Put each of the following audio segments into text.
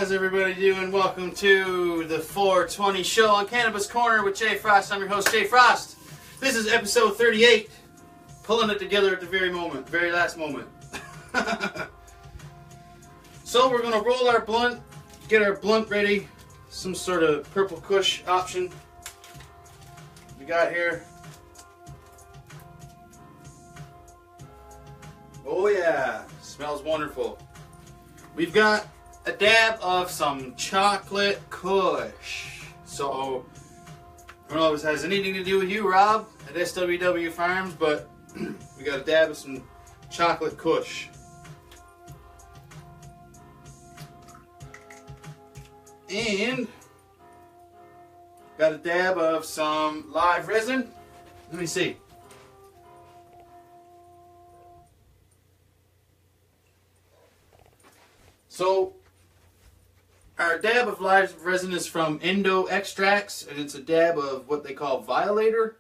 How's everybody doing? Welcome to the 420 show on Cannabis Corner with Jfrost. I'm your host, Jfrost. This is episode 38. Pulling it together at the very last moment. So we're going to roll our blunt, get our blunt ready. Some sort of purple kush option we got here. Oh yeah, smells wonderful. We've got a dab of some chocolate kush. So, I don't know if this has anything to do with you, Rob, at SWW Farms, but we got a dab of some chocolate kush. And got a dab of some live resin. Let me see. So, our dab of live resin is from Endo Extracts, and it's a dab of what they call Violator.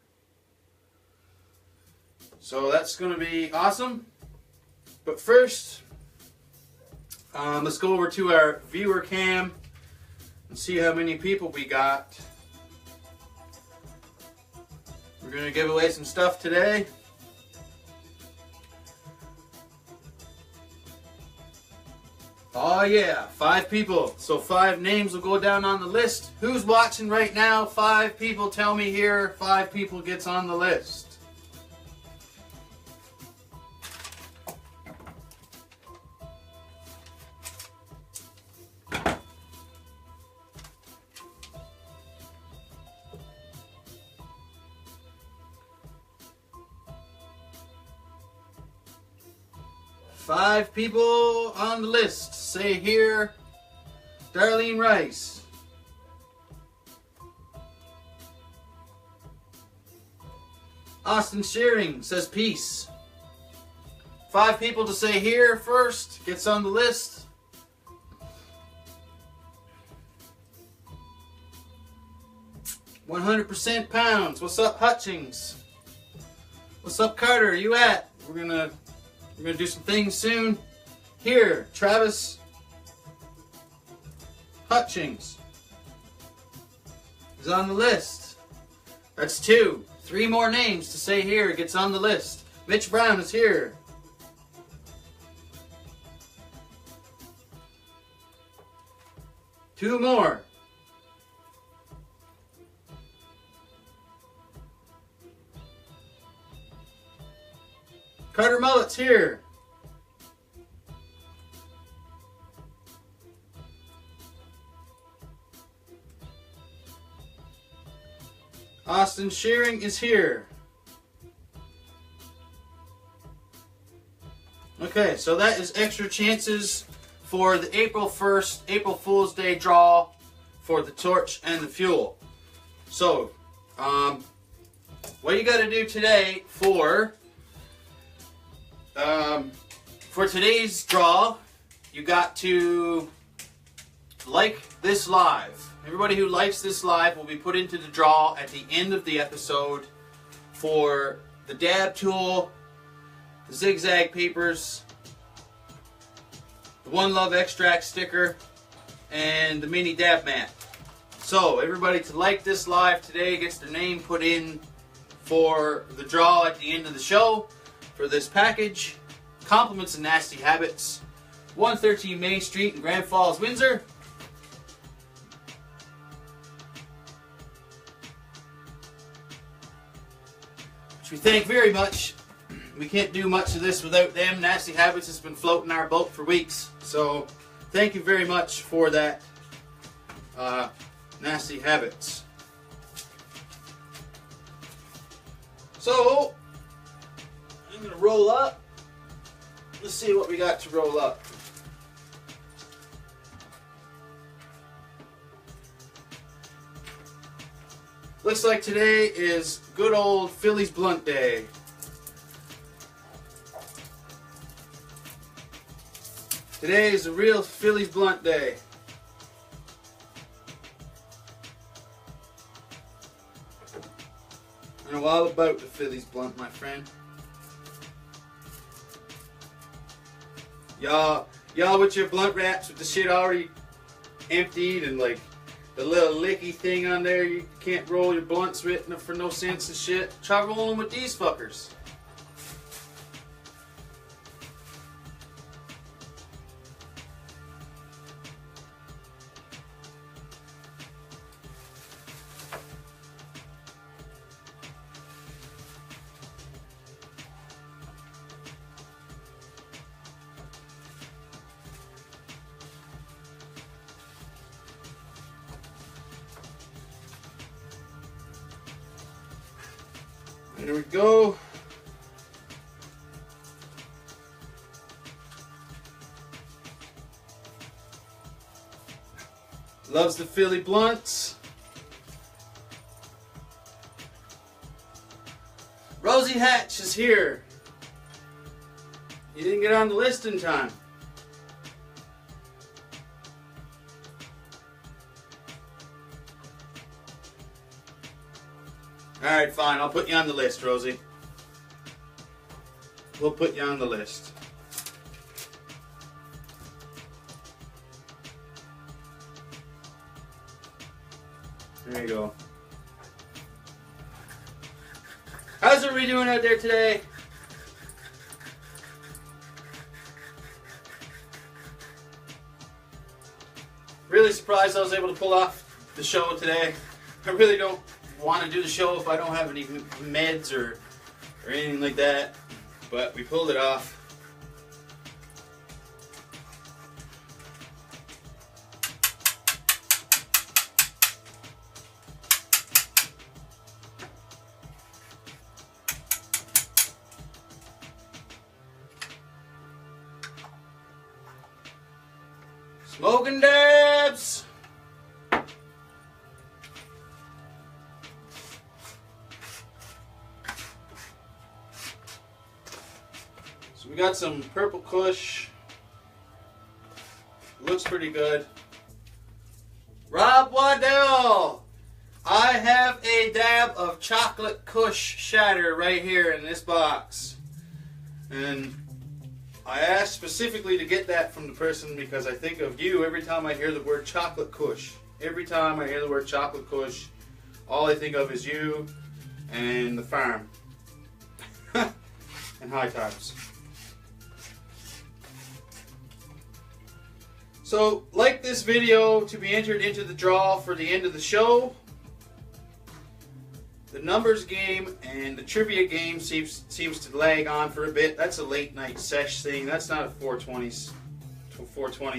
So that's going to be awesome. But first, let's go over to our viewer cam and see how many people we got. We're going to give away some stuff today. Oh yeah, 5 people. So 5 names will go down on the list. Who's watching right now? 5 people, tell me here. 5 people gets on the list. Five people on the list. Say here, Darlene Rice. Austin Shearing says peace. 5 people to say here first. Gets on the list. "100% pounds." What's up, Hutchings? What's up, Carter? Where you at? We're gonna do some things soon. Here, Travis Hutchings is on the list. That's 2. 3 more names to say here gets on the list. Mitch Brown is here. Two more. Carter Mullet's here. Austin Shearing is here. Okay, so that is extra chances for the April 1st, April Fool's Day draw for the torch and the fuel. So, what you got to do today for today's draw, you got to like this live. Everybody who likes this live will be put into the draw at the end of the episode for the dab tool, the zigzag papers, the One Love extract sticker, and the mini dab mat. So everybody to like this live today gets their name put in for the draw at the end of the show for this package. Compliments and Nasty Habits, 113 Main Street in Grand Falls, Windsor. Which we thank very much. We can't do much of this without them. Nasty Habits has been floating our boat for weeks. So thank you very much for that, Nasty Habits. So I'm going to roll up. Let's see what we got to roll up. Looks like today is good old Philly's Blunt Day. Today is a real Philly's Blunt Day. I know all about the Philly's Blunt, my friend. Y'all with your blunt wraps with the shit already emptied and like the little licky thing on there you can't roll your blunts with for no sense and shit. Try rolling with these fuckers. There we go. Loves the Philly blunts. Rosie Hatch is here. You didn't get on the list in time. Alright, fine. I'll put you on the list, Rosie. We'll put you on the list. There you go. How's everybody doing out there today? Really surprised I was able to pull off the show today. I really don't want to do the show if I don't have any meds or anything like that, but we pulled it off. Smoking dabs. So we got some purple kush. Looks pretty good. Rob Waddell, I have a dab of chocolate kush shatter right here in this box. And I asked specifically to get that from the person because I think of you every time I hear the word chocolate kush. Every time I hear the word chocolate kush, all I think of is you and the farm. And high times. So, like this video to be entered into the draw for the end of the show. The numbers game and the trivia game seems to lag on for a bit. That's a late night sesh thing. That's not a 420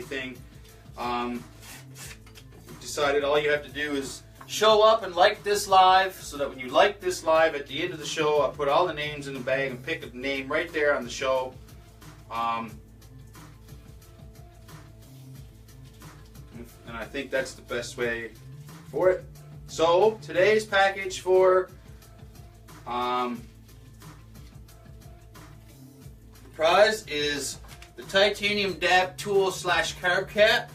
thing. Decided all you have to do is show up and like this live, so that when you like this live at the end of the show, I put all the names in the bag and pick a name right there on the show. And I think that's the best way for it. So today's package for the prize is the titanium dab tool / carb cap,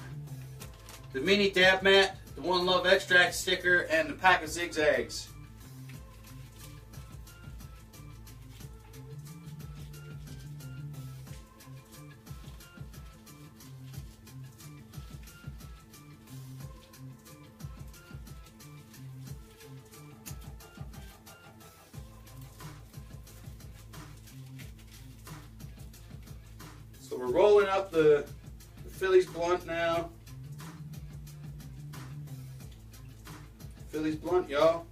the mini dab mat, the One Love extract sticker, and the pack of zigzags. So we're rolling up the Phillies blunt now. Phillies blunt, y'all.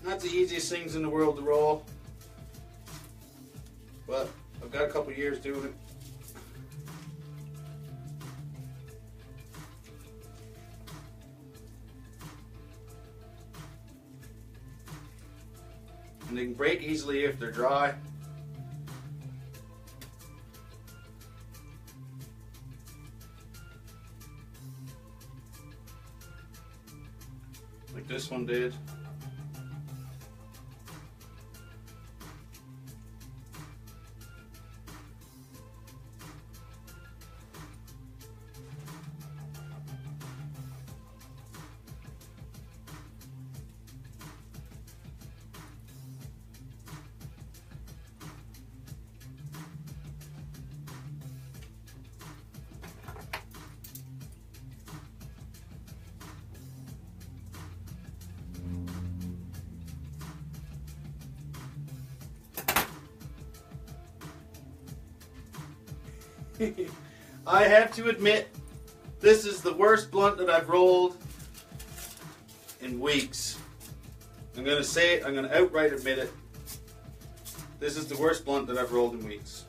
Not the easiest things in the world to roll, but I've got a couple years doing it. And they can break easily if they're dry. Like this one did. I have to admit, this is the worst blunt that I've rolled in weeks. I'm going to say it, I'm going to outright admit it. This is the worst blunt that I've rolled in weeks.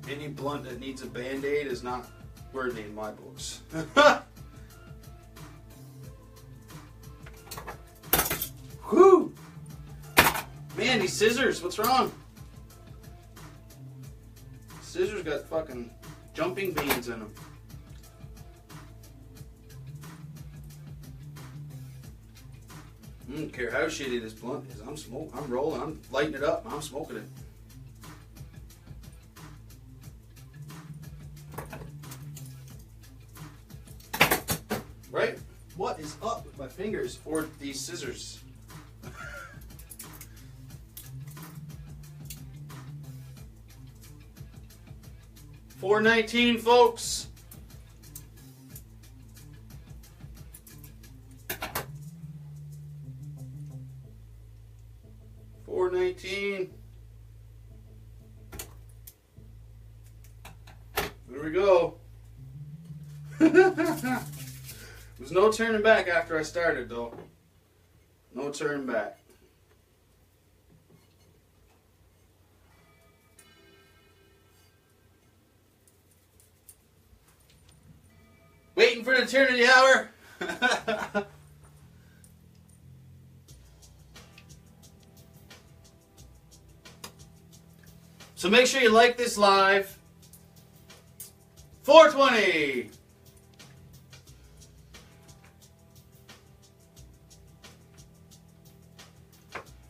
Any blunt that needs a band-aid is not worthy in my books. Whew! Man, these scissors, what's wrong? Scissors got fucking jumping beans in them. I don't care how shitty this blunt is. I'm rolling, I'm lighting it up, I'm smoking it. Right? What is up with my fingers or these scissors? $4.19, folks. $4.19. There we go. There's no turning back after I started, though. No turning back. Waiting for the turn of the hour. So make sure you like this live. 420.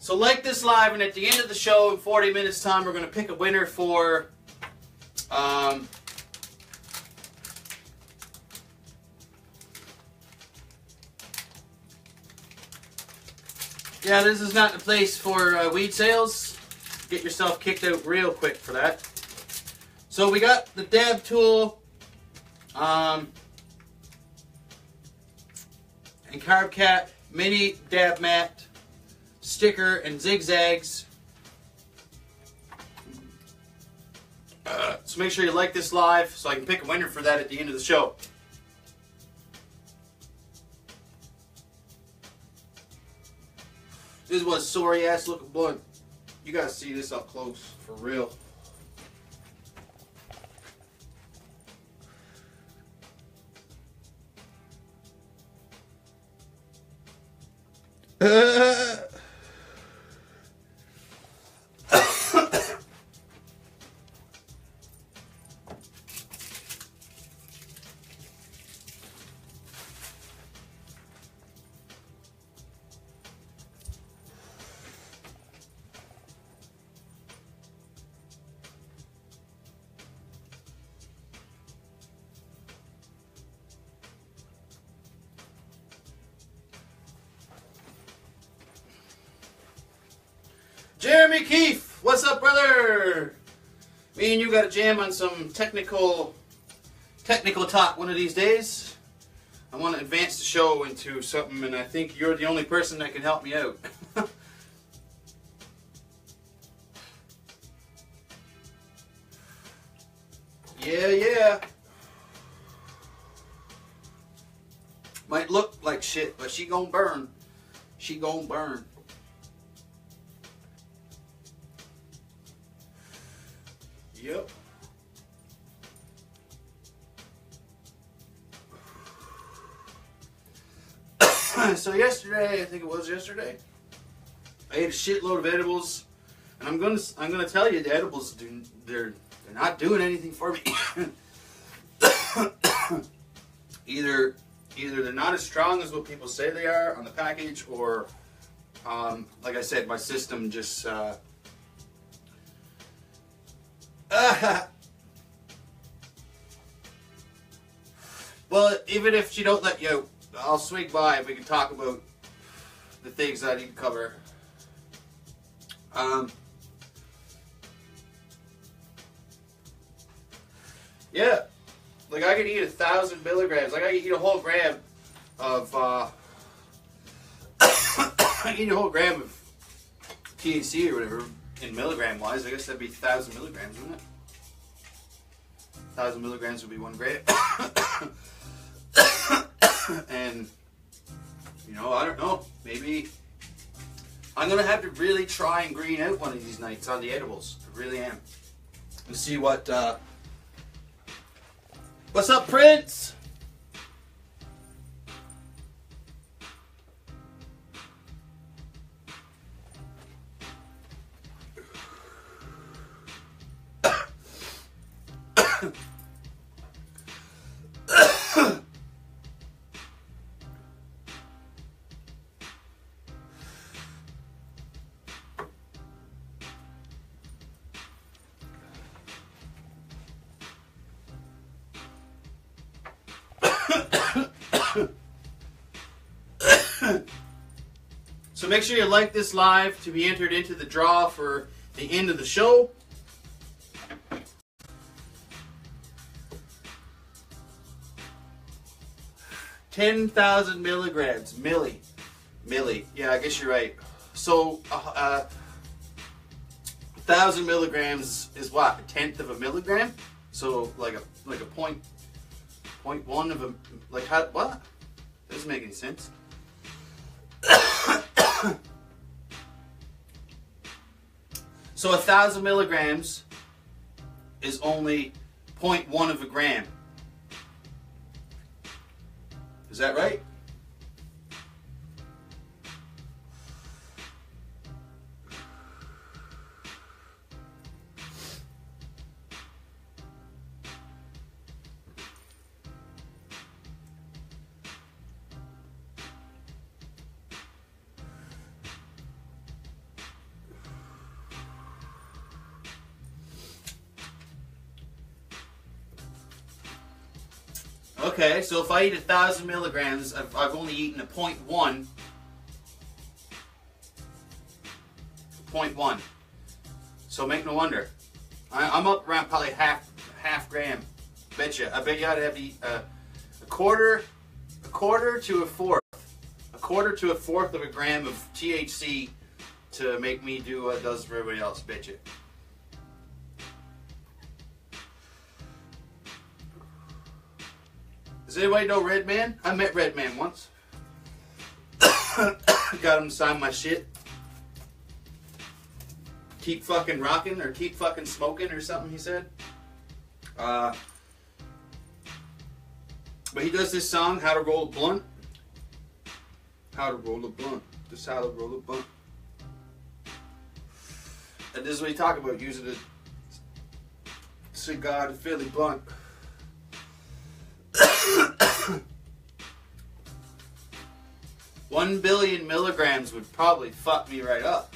So like this live, and at the end of the show in 40 minutes time, we're going to pick a winner for yeah, this is not the place for weed sales. Get yourself kicked out real quick for that. So we got the dab tool and carb cap mini dab mat sticker and zigzags. So make sure you like this live so I can pick a winner for that at the end of the show. This was a sorry ass looking blunt. You gotta see this up close for real. Jeremy Keefe, what's up, brother? Me and you got to jam on some technical talk one of these days. I want to advance the show into something, and I think you're the only person that can help me out. Yeah. Might look like shit, but she gonna burn. She gonna burn. Yep. So yesterday, I think it was yesterday, I ate a shitload of edibles, and I'm gonna tell you the edibles they're not doing anything for me. Either they're not as strong as what people say they are on the package, or like I said, my system just well, even if she don't let you out, I'll swing by and we can talk about the things I need to cover. Yeah, like I could eat 1,000 milligrams. Like I could eat a whole gram of I eat a whole gram of THC or whatever in milligram wise. I guess that'd be 1,000 milligrams, wouldn't it? 1,000 milligrams would be 1 gram. And you know, I don't know. Maybe I'm gonna have to really try and green out one of these nights on the edibles. I really am. And see what. What's up, Prince? So make sure you like this live to be entered into the draw for the end of the show. $10,000 milligrams. Milli. Yeah, I guess you're right. So 1,000 milligrams is what? 1/10 of a milligram? So like a point one of a, like how, what? Doesn't make any sense. So 1,000 milligrams is only 0.1 of a gram. Is that right? Okay, so if I eat 1,000 milligrams, I've only eaten a 0.1. 0.1. So make no wonder. I'm up around probably half gram. Betcha. I bet you I'd have to eat a quarter to a fourth. A quarter to a fourth of a gram of THC to make me do what it does for everybody else. Betcha. Does anybody know Redman? I met Redman once. Got him to sign my shit. Keep fucking rocking or keep fucking smoking or something, he said. But he does this song, How to Roll a Blunt. How to roll a blunt. Just how to roll a blunt. And this is what he talking about, using a cigar to Philly blunt. 1 billion milligrams would probably fuck me right up.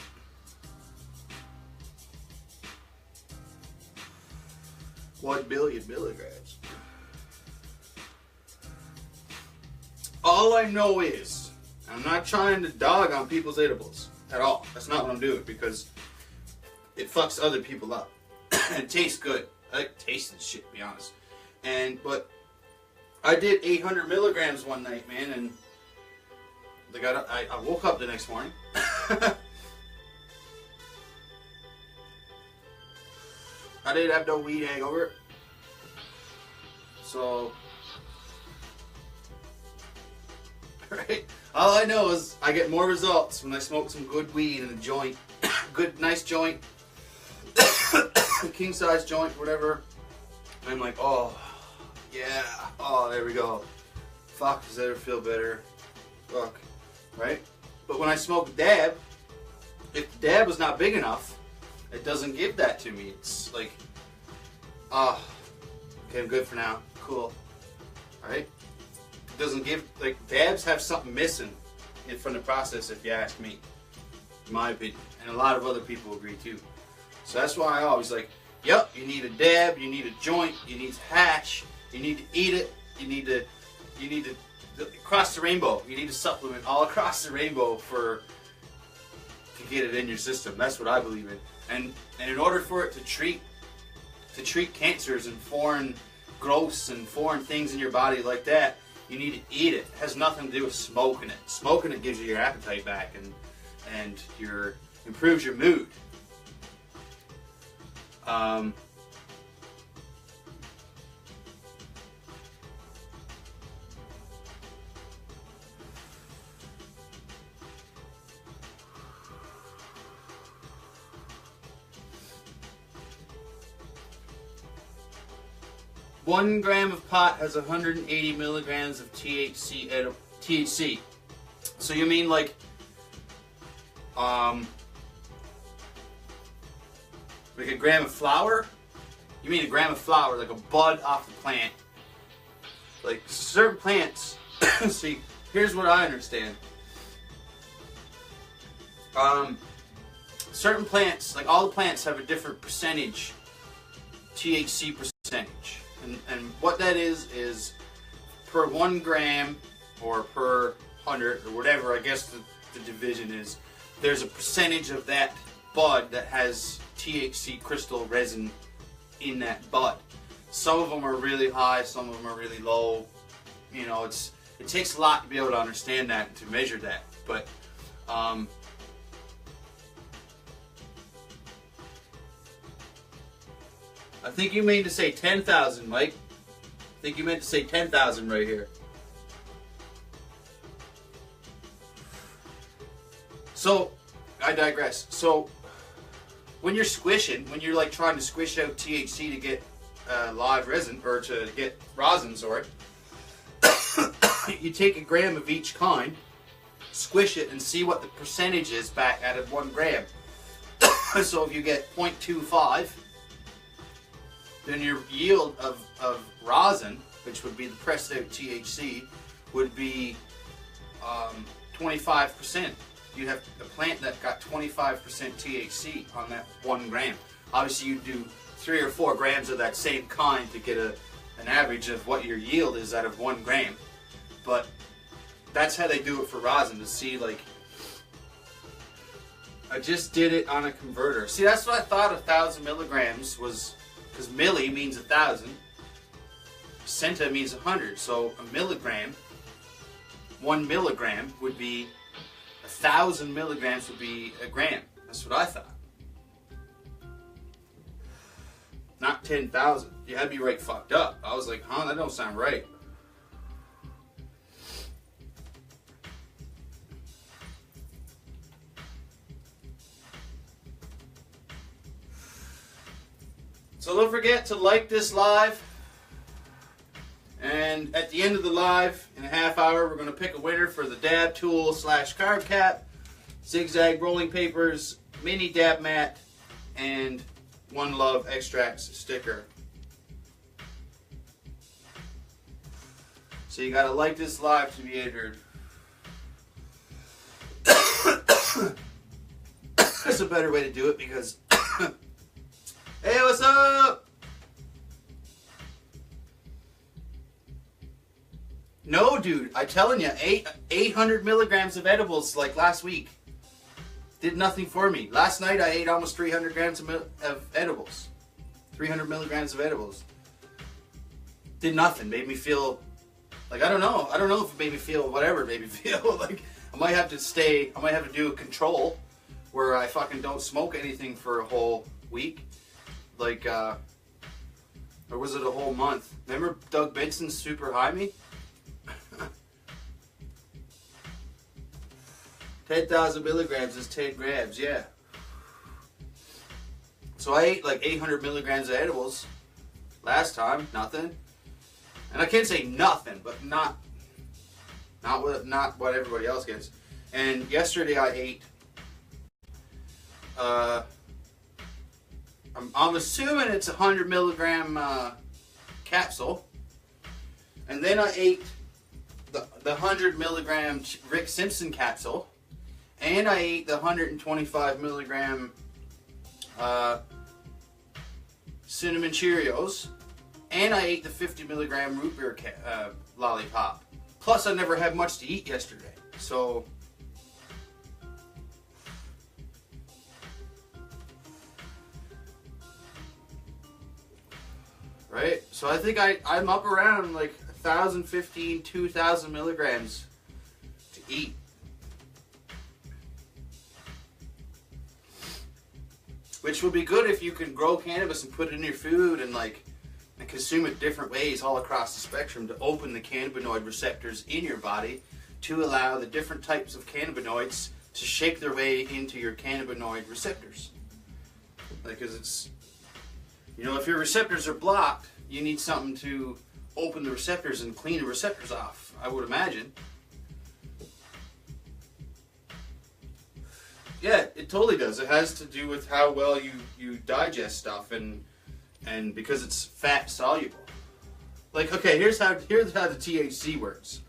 $1 billion milligrams. All I know is, I'm not trying to dog on people's edibles at all. That's not what I'm doing, because it fucks other people up. And it tastes good. I like tasting shit, to be honest. But I did 800 milligrams one night, man, and I woke up the next morning. I didn't have no weed hangover. So, right? All I know is I get more results when I smoke some good weed in a joint. Good, nice joint. King size joint, whatever. And I'm like, oh, yeah. Oh, there we go. Fuck, does that ever feel better? Fuck. Right? But when I smoke dab, if the dab is not big enough, it doesn't give that to me. It's like, okay, I'm good for now. Cool. Alright? It doesn't give, like, dabs have something missing from the process, if you ask me. In my opinion. And a lot of other people agree too. So that's why I always like, yep, you need a dab, you need a joint, you need hash, you need to eat it, you need to across the rainbow. You need to supplement all across the rainbow to get it in your system. That's what I believe in. And in order for it to treat cancers and foreign gross and foreign things in your body like that, you need to eat it. It has nothing to do with smoking it. Smoking it gives you your appetite back and improves your mood. One gram of pot has 180 milligrams of THC. So you mean like a gram of flour? You mean a gram of flour, like a bud off the plant? Like certain plants. See, here's what I understand. Certain plants, like all the plants, have a different percentage, THC percentage. And what that is per 1 gram or per 100 or whatever, I guess the division is, there's a percentage of that bud that has THC crystal resin in that bud. Some of them are really high, some of them are really low. You know, it takes a lot to be able to understand that and to measure that. But I think you mean to say 10,000, Mike. I think you meant to say 10,000 right here. So, I digress. So, when you're squishing, when you're like trying to squish out THC to get live resin, or to get rosin, sorry, you take a gram of each kind, squish it, and see what the percentage is back out of 1 gram. So if you get 0.25, then your yield of rosin, which would be the pressed out THC, would be 25%. You'd have a plant that got 25% THC on that 1 gram. Obviously, you'd do 3 or 4 grams of that same kind to get an average of what your yield is out of 1 gram. But that's how they do it for rosin, to see, like, I just did it on a converter. See, that's what I thought 1,000 milligrams was, because milli means 1,000, centa means 100. So a milligram, 1 milligram would be 1,000 milligrams would be a gram. That's what I thought. Not 10,000. You had me right fucked up. I was like, huh, that don't sound right. So don't forget to like this live. And at the end of the live, in a half hour, we're going to pick a winner for the dab tool / carb cap, zigzag rolling papers, mini dab mat, and One Love extracts sticker. So you got to like this live to be entered. That's a better way to do it because... Hey, what's up? No, dude, I'm telling you, 800 milligrams of edibles like last week did nothing for me. Last night I ate almost 300 grams of edibles. 300 milligrams of edibles. Did nothing. Made me feel like, I don't know if it made me feel whatever it made me feel. Like I might have to do a control where I fucking don't smoke anything for a whole week. Like, or was it a whole month? Remember Doug Benson's Super High Me? 10,000 milligrams is 10 grams, yeah. So I ate like 800 milligrams of edibles last time, nothing. And I can't say nothing, but not what everybody else gets. And yesterday I ate, I'm assuming it's a 100 milligram capsule. And then I ate the 100 milligram Rick Simpson capsule. And I ate the 125 milligram cinnamon Cheerios. And I ate the 50 milligram root beer lollipop. Plus I never had much to eat yesterday. So... right? So I think I'm up around like 1,015, 2,000 milligrams to eat. Which will be good if you can grow cannabis and put it in your food and consume it different ways all across the spectrum to open the cannabinoid receptors in your body to allow the different types of cannabinoids to shape their way into your cannabinoid receptors. Because it's, if your receptors are blocked, you need something to open the receptors and clean the receptors off, I would imagine. Yeah, it totally does. It has to do with how well you digest stuff and because it's fat soluble. Like, okay, here's how the THC works.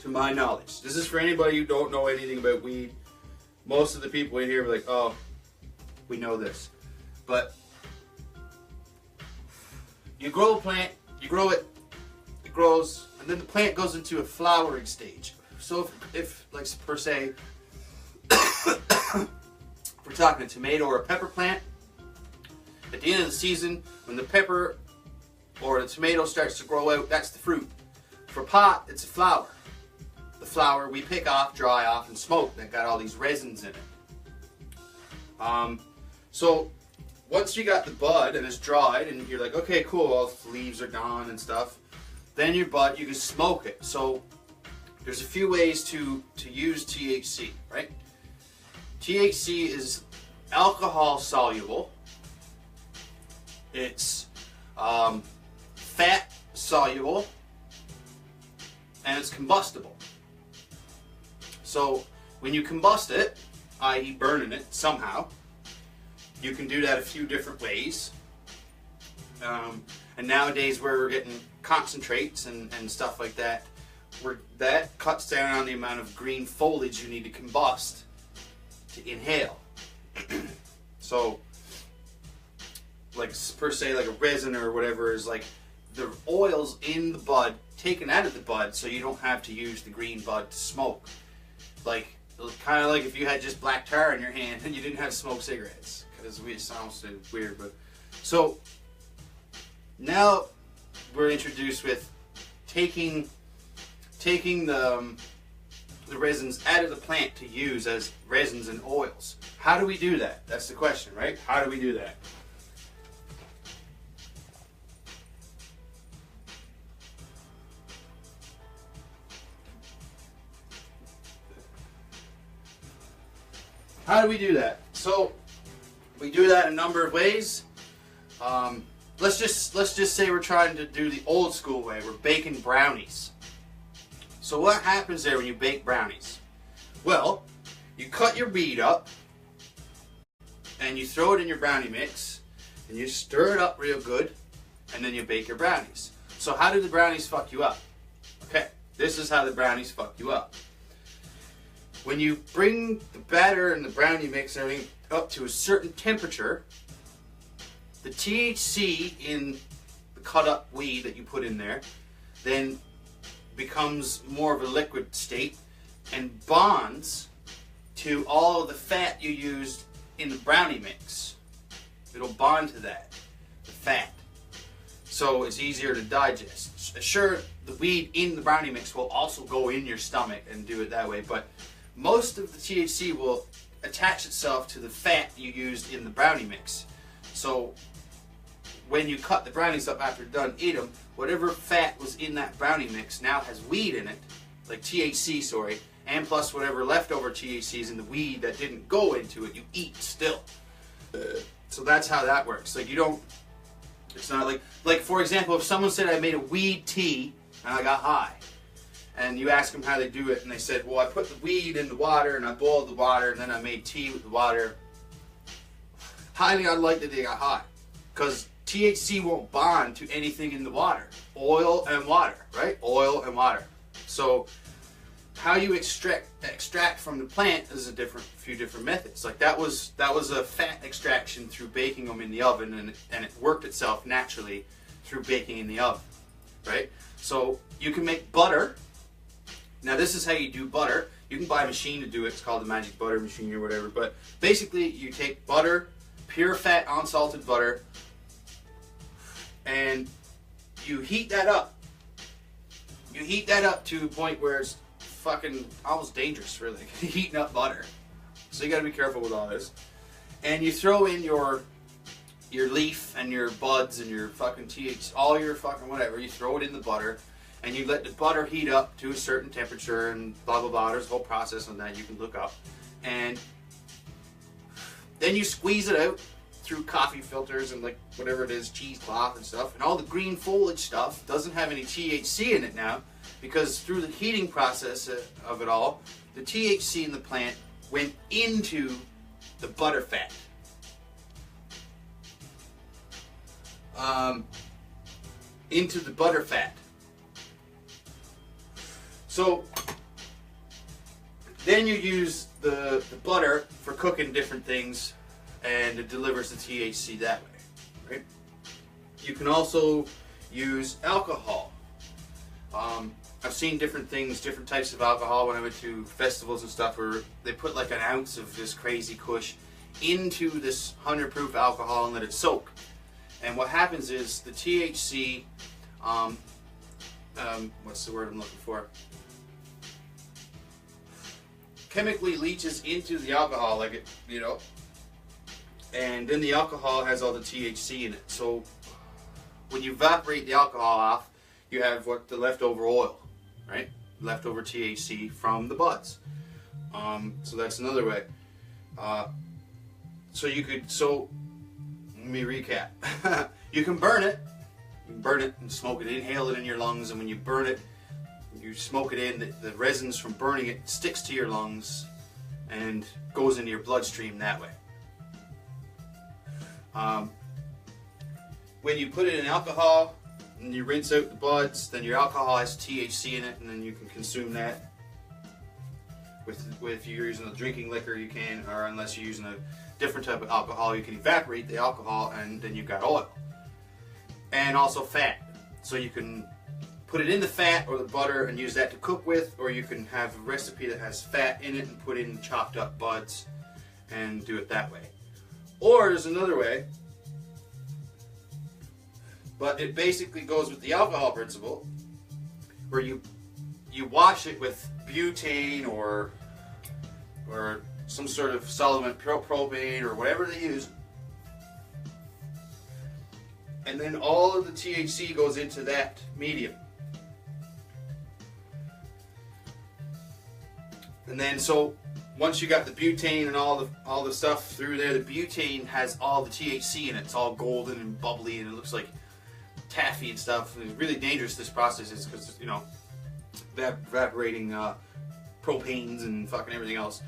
To my knowledge, this is for anybody who don't know anything about weed. Most of the people in here are like, oh, we know this. But you grow a plant, you grow it, it grows, and then the plant goes into a flowering stage. So if like per se, we're talking a tomato or a pepper plant, at the end of the season, when the pepper or the tomato starts to grow out, that's the fruit. For pot, it's a flower. The flower we pick off, dry off, and smoke. That got all these resins in it. So once you got the bud and it's dried and you're like, okay, cool, all the leaves are gone and stuff, then your bud, you can smoke it. So there's a few ways to use THC, right? THC is alcohol soluble. It's fat soluble, and it's combustible. So when you combust it, i.e. burning it somehow, you can do that a few different ways. And nowadays where we're getting concentrates and stuff like that, that cuts down on the amount of green foliage you need to combust to inhale. So like per se, like a resin or whatever is like the oils in the bud taken out of the bud, so you don't have to use the green bud to smoke. Like kind of like if you had just black tar in your hand and you didn't have to smoke cigarettes, because it sounds weird. But so now we're introduced with taking the resins out of the plant to use as resins and oils. How do we do that? That's the question, right? How do we do that? How do we do that? So we do that in a number of ways. Let's just say we're trying to do the old school way. We're baking brownies. So what happens there when you bake brownies? Well, you cut your weed up and you throw it in your brownie mix and you stir it up real good, and then you bake your brownies. So how do the brownies fuck you up? Okay, this is how the brownies fuck you up. When you bring the batter and the brownie mix and everything up to a certain temperature, the THC in the cut up weed that you put in there then becomes more of a liquid state and bonds to all of the fat you used in the brownie mix. It'll bond to that, the fat. So it's easier to digest. Sure, the weed in the brownie mix will also go in your stomach and do it that way, but most of the THC will attach itself to the fat you used in the brownie mix. So when you cut the brownies up after you're done, eat them, whatever fat was in that brownie mix now has weed in it, like THC, sorry, and plus whatever leftover THC is in the weed that didn't go into it, you eat still. So that's how that works. Like you don't, it's not like for example, if someone said I made a weed tea and I got high, and you ask them how they do it, and they said, well, I put the weed in the water and I boiled the water and then I made tea with the water, highly unlikely they got high, because THC won't bond to anything in the water. Oil and water, right? Oil and water. So how you extract from the plant is a few different methods. Like that was a fat extraction through baking them in the oven, and it worked itself naturally through baking in the oven, right? So you can make butter. Now this is how you do butter. You can buy a machine to do it. It's called the magic butter machine or whatever. But basically you take butter, pure fat unsalted butter, and you heat that up. You heat that up to a point where it's fucking almost dangerous, really, heating up butter. So you got to be careful with all this. And you throw in your leaf and your buds and your fucking THC, all your fucking whatever. You throw it in the butter, and you let the butter heat up to a certain temperature and blah blah blah. There's a whole process on that you can look up. And then you squeeze it out through coffee filters and like whatever it is, cheesecloth and stuff. And all the green foliage stuff doesn't have any THC in it now, because through the heating process of it all, the THC in the plant went into the butter fat. Into the butter fat. So then you use the butter for cooking different things, and it delivers the THC that way, right? You can also use alcohol. I've seen different things, different types of alcohol when I went to festivals and stuff, where they put like an ounce of this crazy kush into this 100 proof alcohol and let it soak. And what happens is the THC, what's the word I'm looking for? Chemically leaches into the alcohol, like it, you know, and then the alcohol has all the THC in it. So when you evaporate the alcohol off, you have what the leftover oil, right? Leftover THC from the buds. So that's another way. So let me recap. You can burn it. You can burn it and smoke it, inhale it in your lungs, and when you burn it, you smoke it in, the resins from burning it sticks to your lungs and goes into your bloodstream that way. When you put it in alcohol and you rinse out the buds, then your alcohol has THC in it, and then you can consume that. If you're using a drinking liquor, you can, or unless you're using a different type of alcohol, you can evaporate the alcohol, and then you've got oil. And also fat. So you can put it in the fat or the butter and use that to cook with, or you can have a recipe that has fat in it and put in chopped up buds and do it that way. Or there's another way, but it basically goes with the alcohol principle, where you wash it with butane or some sort of solvent, propane or whatever they use, and then all of the THC goes into that medium. And then so once you got the butane and all the stuff through there, the butane has all the THC in it. It's all golden and bubbly, and it looks like taffy and stuff. And it's really dangerous, this process is, because, you know, evaporating propanes and fucking everything else.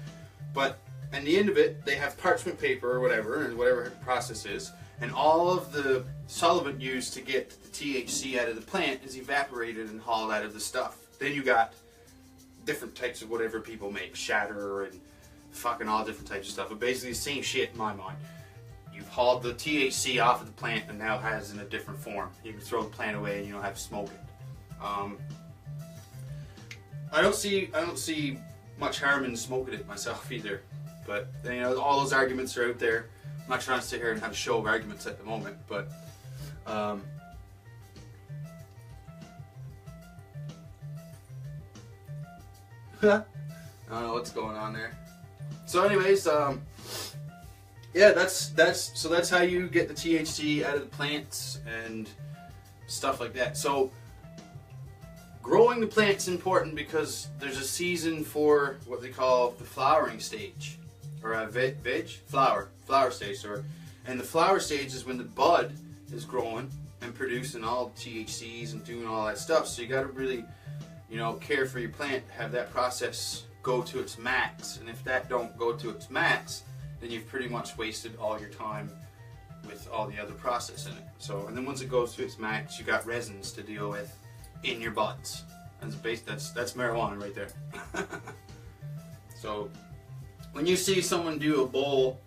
But at the end of it, they have parchment paper or whatever, and whatever the process is, and all of the solvent used to get the THC out of the plant is evaporated and hauled out of the stuff. Then you got different types of whatever people make, shatter and fucking all different types of stuff. But basically the same shit in my mind. You've hauled the THC off of the plant and now it has in a different form. You can throw the plant away and you don't have to smoke it. I don't see much harm in smoking it myself either. But you know, all those arguments are out there. I'm not trying to sit here and have a show of arguments at the moment, but I don't know what's going on there. So anyways, yeah, that's how you get the THC out of the plants and stuff like that. So growing the plant's important because there's a season for what they call the flowering stage, or a flower stage, and the flower stage is when the bud is growing and producing all the THCs and doing all that stuff. So you got to really, you know, care for your plant, have that process go to its max. And if that don't go to its max, then you've pretty much wasted all your time with all the other process in it. So, and then once it goes to its max, you got resins to deal with in your buds. That's marijuana right there. So when you see someone do a bowl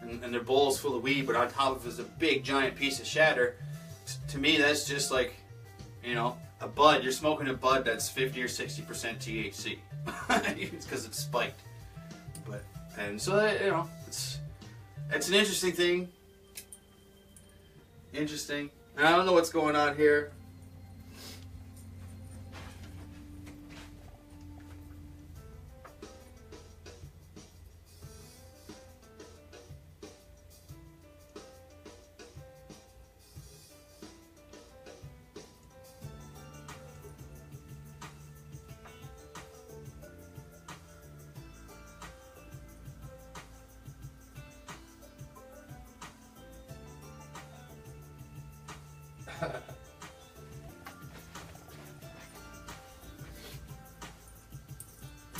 and their bowl's full of weed, but on top of it is a big giant piece of shatter, to me that's just like, you know, a bud. You're smoking a bud that's 50 or 60% THC. It's because it's spiked. And so, you know, it's an interesting thing. Interesting. And I don't know what's going on here.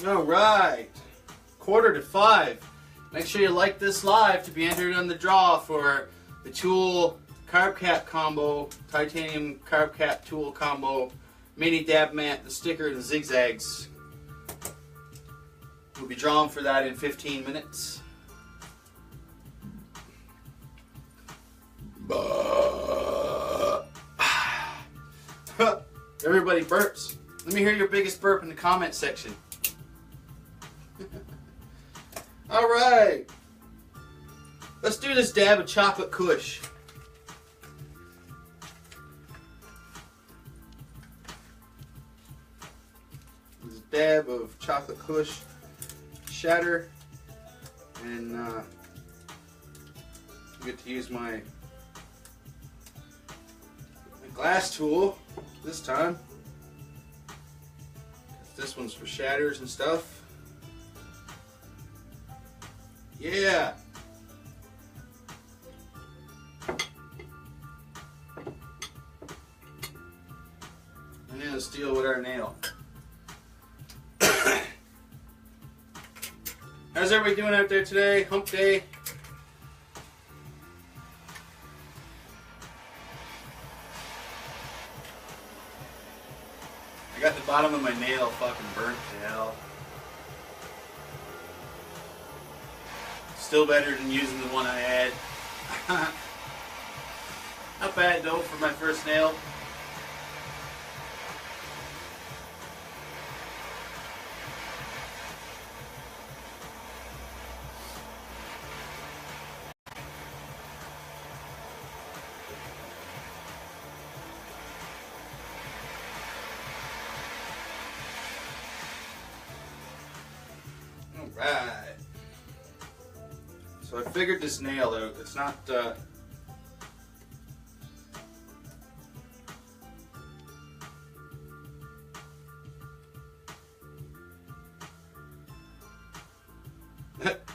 All right, 4:45. Make sure you like this live to be entered on the draw for the tool carb cap combo, titanium carb cap tool combo, mini dab mat, the sticker, and the zigzags. We'll be drawing for that in 15 minutes. Everybody burps. Let me hear your biggest burp in the comment section. All right, let's do this dab of chocolate kush. This dab of chocolate kush shatter, and I get to use my glass tool this time. This one's for shatters and stuff. Yeah. And then let's deal with our nail. How's everybody doing out there today? Hump day. I got the bottom of my nail fucking burnt to hell. Still better than using the one I had. Not bad though for my first nail. Alright. So I figured this nail out. It's not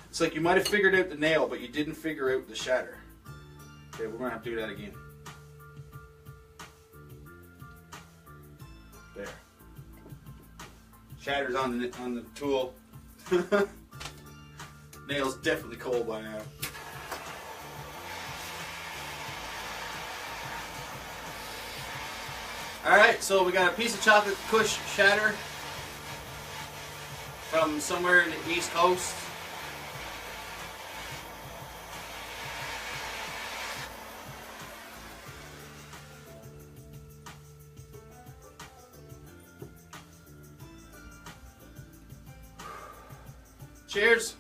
it's like you might have figured out the nail, but you didn't figure out the shatter. Okay, we're gonna have to do that again. There. Shatter's on the tool. Nail's definitely cold by now. Alright, so we got a piece of chocolate kush shatter from somewhere in the East Coast. Cheers.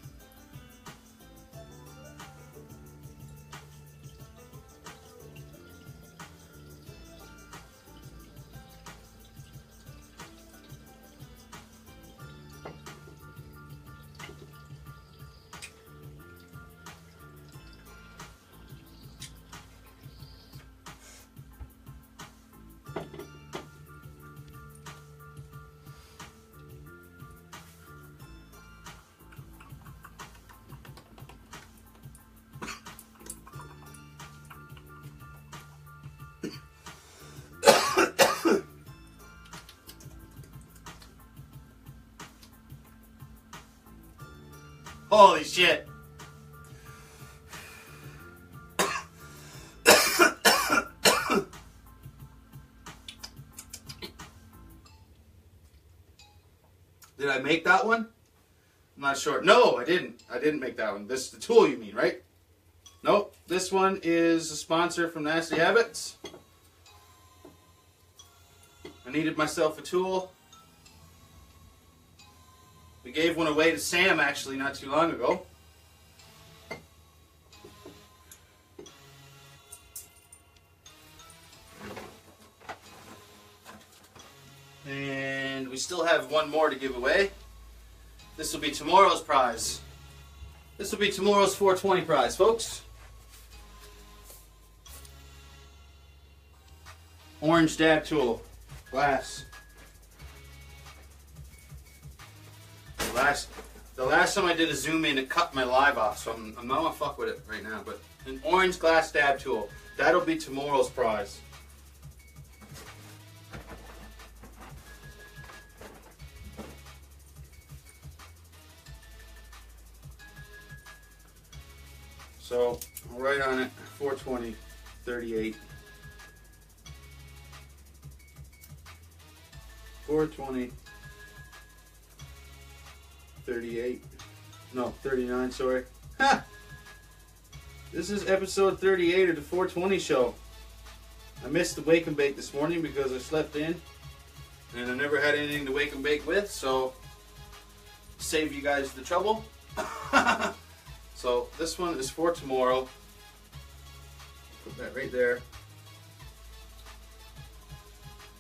Holy shit. Did I make that one? I'm not sure. No, I didn't. I didn't make that one. This is the tool you mean, right? Nope. This one is a sponsor from Nasty Habits. I needed myself a tool. We gave one away to Sam actually not too long ago. And we still have one more to give away. This will be tomorrow's prize. This will be tomorrow's 420 prize, folks. Orange dab tool. Glass. The last time I did a zoom in, it cut my live off, so I'm not gonna fuck with it right now. But an orange glass dab tool. That'll be tomorrow's prize. So I'll write on it 420, 38. 420, 38. No, 39, sorry. Ha! This is episode 38 of the 420 show. I missed the wake and bake this morning because I slept in. And I never had anything to wake and bake with, so save you guys the trouble. So this one is for tomorrow. Put that right there.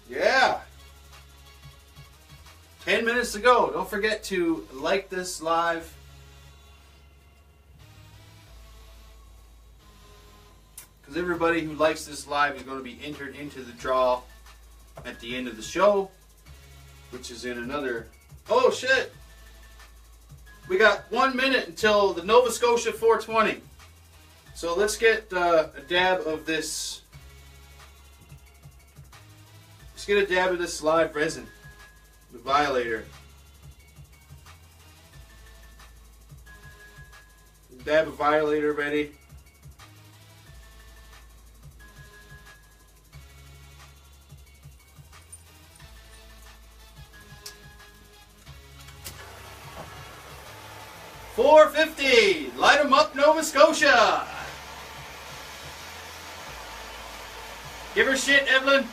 Yeah! 10 minutes to go. Don't forget to like this live. Because everybody who likes this live is going to be entered into the draw at the end of the show. Which is in another... Oh shit! We got 1 minute until the Nova Scotia 420. So let's get a dab of this. Let's get a dab of this live resin. The Violator. Dab of Violator ready. $4.50. Light 'em up, Nova Scotia. Give her shit, Evelyn.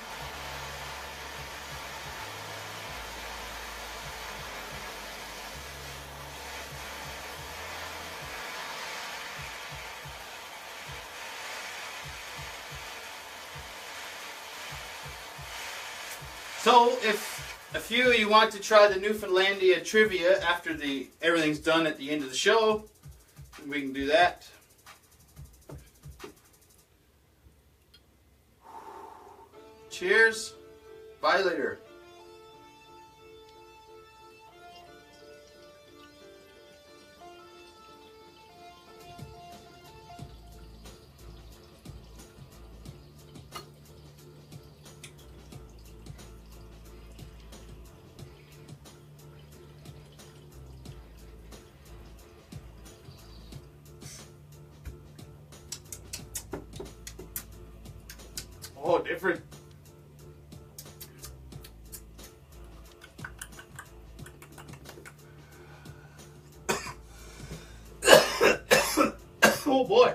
So, if a few of you want to try the Newfoundlandia trivia after everything's done at the end of the show, we can do that. Cheers. Violator. Oh, different. Oh boy.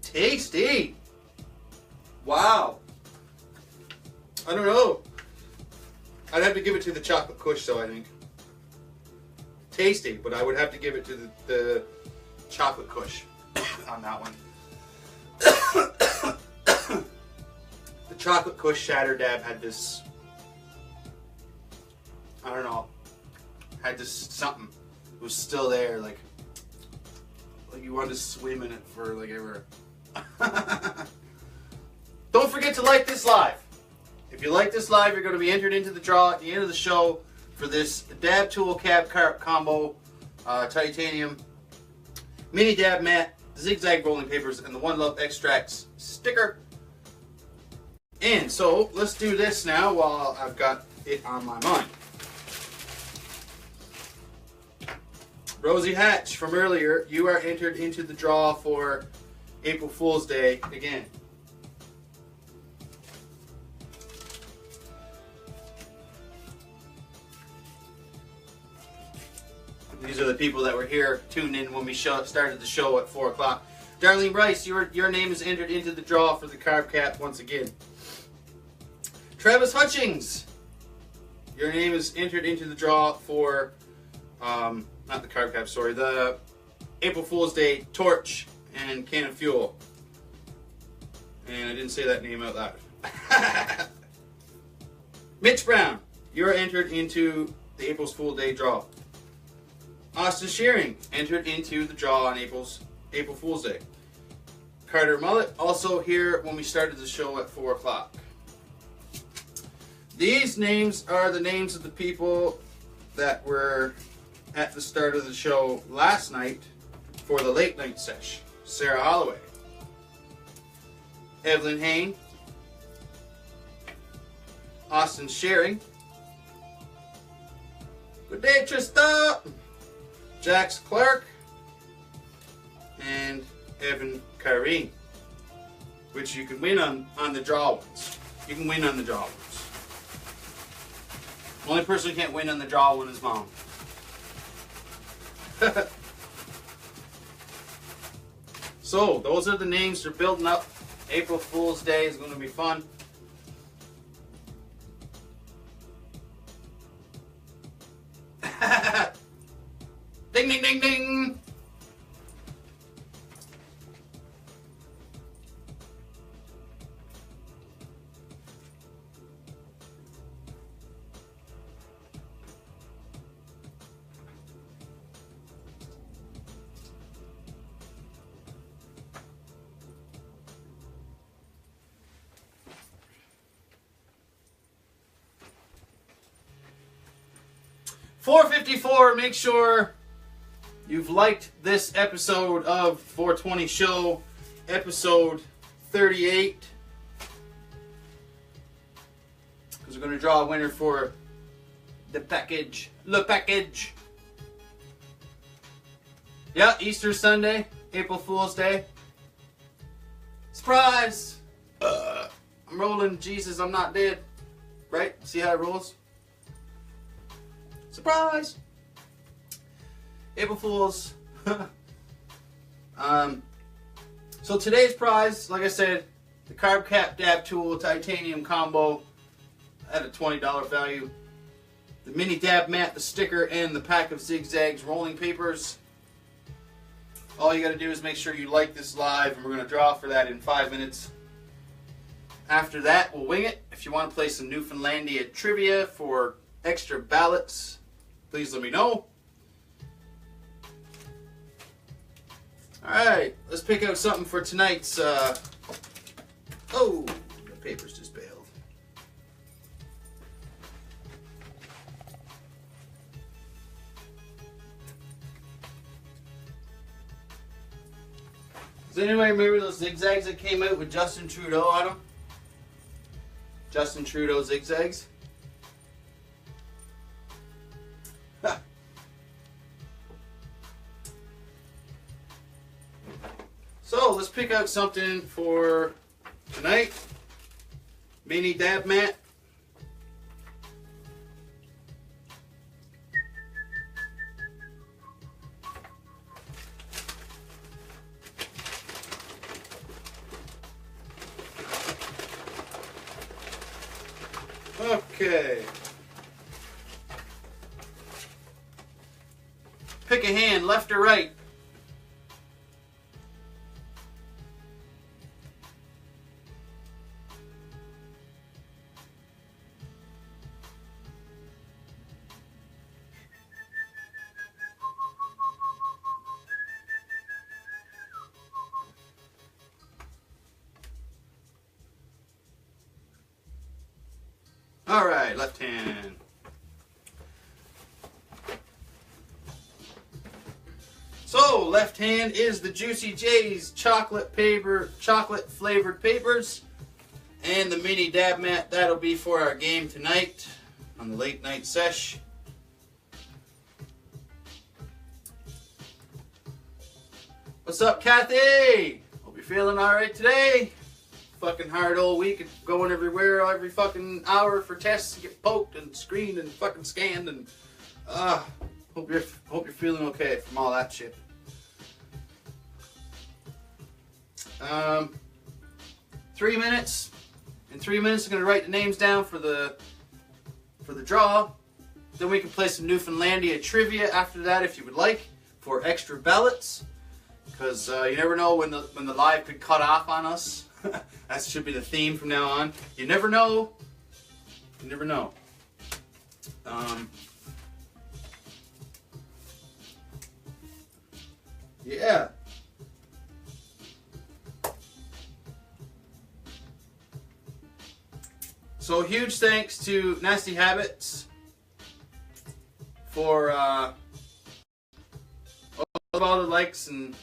Tasty. Wow. I don't know. I'd have to give it to the chocolate kush though, I think. Tasty, but I would have to give it to the chocolate kush on that one. The chocolate kush shatter dab had this, I don't know, had this something. It was still there, like you wanted to swim in it for like ever. Don't forget to like this live. If you like this live, you're going to be entered into the draw at the end of the show for this dab tool cab combo, titanium mini dab mat, zigzag rolling papers, and the One Love Extracts sticker. And so let's do this now while I've got it on my mind. Rosie Hatch from earlier, you are entered into the draw for April Fool's Day again. These are the people that were here tuned in when we started the show at 4 o'clock. Darlene Rice, your name is entered into the draw for the carb cap once again. Travis Hutchings, your name is entered into the draw for, not the carb cap, sorry, the April Fool's Day torch and can of fuel. And I didn't say that name out loud. Mitch Brown, you're entered into the April Fool's Day draw. Austin Shearing entered into the draw on April Fool's Day. Carter Mullet, also here when we started the show at 4 o'clock. These names are the names of the people that were at the start of the show last night for the late night sesh. Sarah Holloway, Evelyn Hain, Austin Shearing, good day Trista, Jax Clark, and Evan Kyrene, which you can win on the draw ones. You can win on the draw ones. Only person who can't win on the draw one is Mom. So, those are the names they're building up. April Fool's Day is going to be fun. Ding, ding, ding, ding. $4.54, make sure you've liked this episode of 420 Show, episode 38. Because we're going to draw a winner for the package. Le package. Yeah, Easter Sunday, April Fool's Day. Surprise! I'm rolling Jesus, I'm not dead. Right? See how it rolls? Surprise! April Fools. So today's prize, like I said, the Carb Cap Dab Tool Titanium Combo at a $20 value. The mini dab mat, the sticker, and the pack of zigzags rolling papers. All you got to do is make sure you like this live, and we're going to draw for that in 5 minutes. After that, we'll wing it. If you want to play some Newfoundlandia trivia for extra ballots, please let me know. Alright, let's pick out something for tonight's, oh, the paper's just bailed. Does anybody remember those zigzags that came out with Justin Trudeau on them? Justin Trudeau zigzags? So let's pick out something for tonight. Mini dab mat. Okay. Pick a hand, left or right. All right, left hand. So, left hand is the Juicy J's chocolate flavored papers, and the mini dab mat. That'll be for our game tonight on the late night sesh. What's up, Kathy? Hope you're feeling all right today. Fucking hard old week, going everywhere every fucking hour for tests, get poked and screened and fucking scanned, and hope you're feeling okay from all that shit. 3 minutes. In 3 minutes, I'm gonna write the names down for the draw. Then we can play some Newfoundlandia trivia after that, if you would like, for extra ballots. Because you never know when the live could cut off on us. That should be the theme from now on. You never know You never know. Yeah. So huge thanks to Nasty Habits for all the likes and